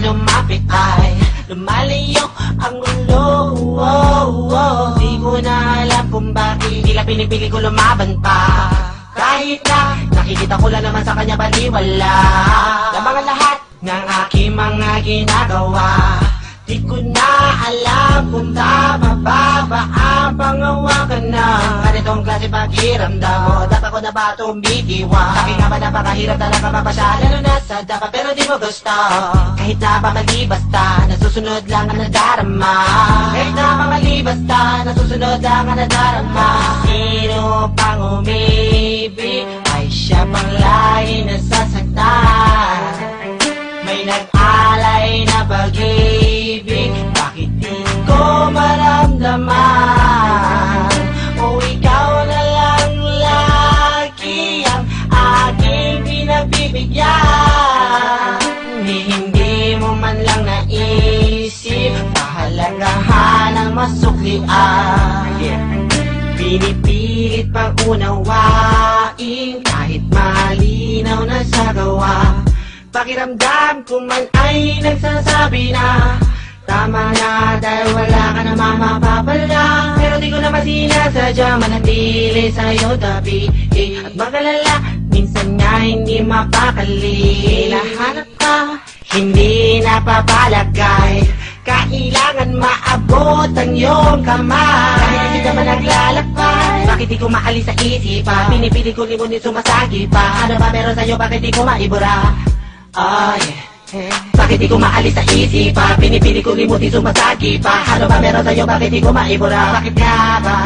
lumapit ay lumalayo ang ulo. Di ko na alam kung bakit tila pinipili ko lumaban pa. Kahit na nakikita ko lang naman sa kanya baliwala na mga lahat ng aking mga ginagawa. Di ko na alam kung tama ba ang pangawakan na ganitong klase pakiramdam mo. Dapat ko na ba tumitiwa? Sabi nga ba napakahirap talaga mapasya, lalo na sa dapat pero di mo gusto. Kahit na pamali basta, nasusunod lang ang nadarama. Kahit na pamali basta, nasusunod lang ang nadarama. Sino pang umibig ay siya pang lagi nasasaktan. May nag-alay na pag-ibig, bakit di ko maramdaman? O ikaw na lang lagi ang aking pinagbibigyan. Hindi mo man lang naisip pahalagahan ang masuklian. Pinipilit pang unawain kahit malinaw na sa gawa. Pakiramdam ko man ay nagsasabi na tama na dahil wala ka na mapapala. Pero di ko naman sinasadya manatili sa'yo tabi. At magalala, minsan nga hindi mapakali. Hinahanap ka, hindi napapalagay. Kailangan maabot ang iyong kamay. Kahit hindi ka man naglalakbay, bakit di ko maalis sa isipan? Pinipili ko limunin sumasagi pa. Ano ba meron sa'yo, bakit di ko maibura? Bakit di ko maalis sa isipan? Pinipili ko limutin sumasagi pa. Ano ba meron sa'yo? Bakit di ko maibura? Bakit nga ba?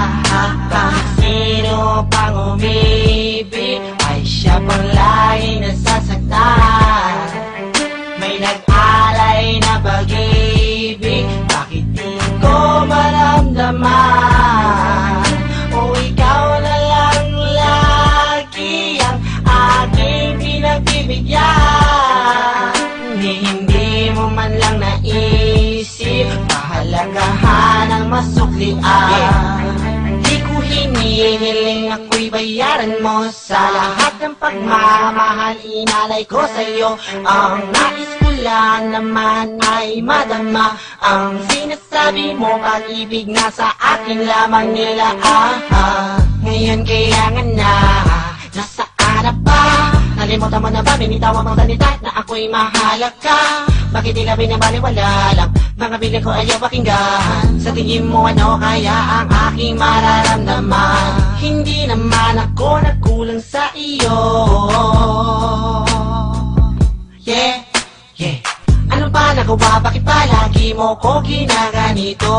Sino pang umibig ay siya pang lagi nasasaktan. May nag-alay na pag-ibig, bakit di ko maramdaman? O ikaw na lang lagi ang aking pinagbibigyan. Hindi mo man lang naisip pahalagahan ang masuklian. Di ko hinihiling ako'y bayaran mo sa lahat ng pagmamahal inalay ko sa'yo. Ang nais ko lang naman ay madama ang sinasabi mo, pag-ibig na sa akin lamang nila. Ngayon kaya nga na, nasaan na ba? Nalimutan mo na ba, binitawan mong salita na ako'y mahalaga? Bakit tila binabaliwala lang mga bilang ko ayaw pakinggan? Sa tingin mo ano kaya ang aking mararamdaman? Hindi naman ako nagkulang sa iyo. Ano ba nagawa? Bakit palagi mo ko ginaganito?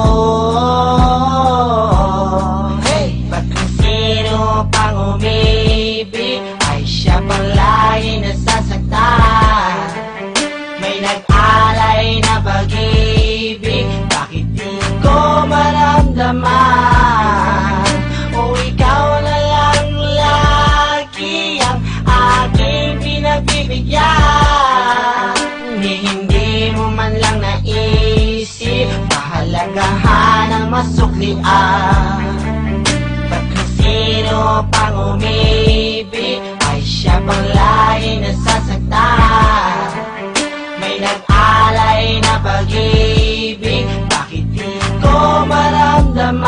Ba't kung sino pang umibig ay siya pang lagi nasasaktan. May nag-alay na pag-ibig, bakit di ko maramdaman? O ikaw na lang lagi ang aking pinagbibigyan. Hindi mo man lang naisip pahalagahan ang masuklian. Ba't kung sino pang umibig ay siya pang lagi nasasaktan. May nag-alay na pag-ibig, bakit di ko maramdaman?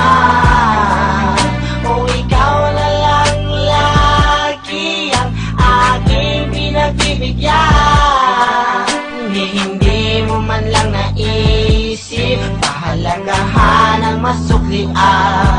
O ikaw na lang lagi ang aking pinagbibigyan. Hindi mo man lang naisip pahalagahan ang masuklian.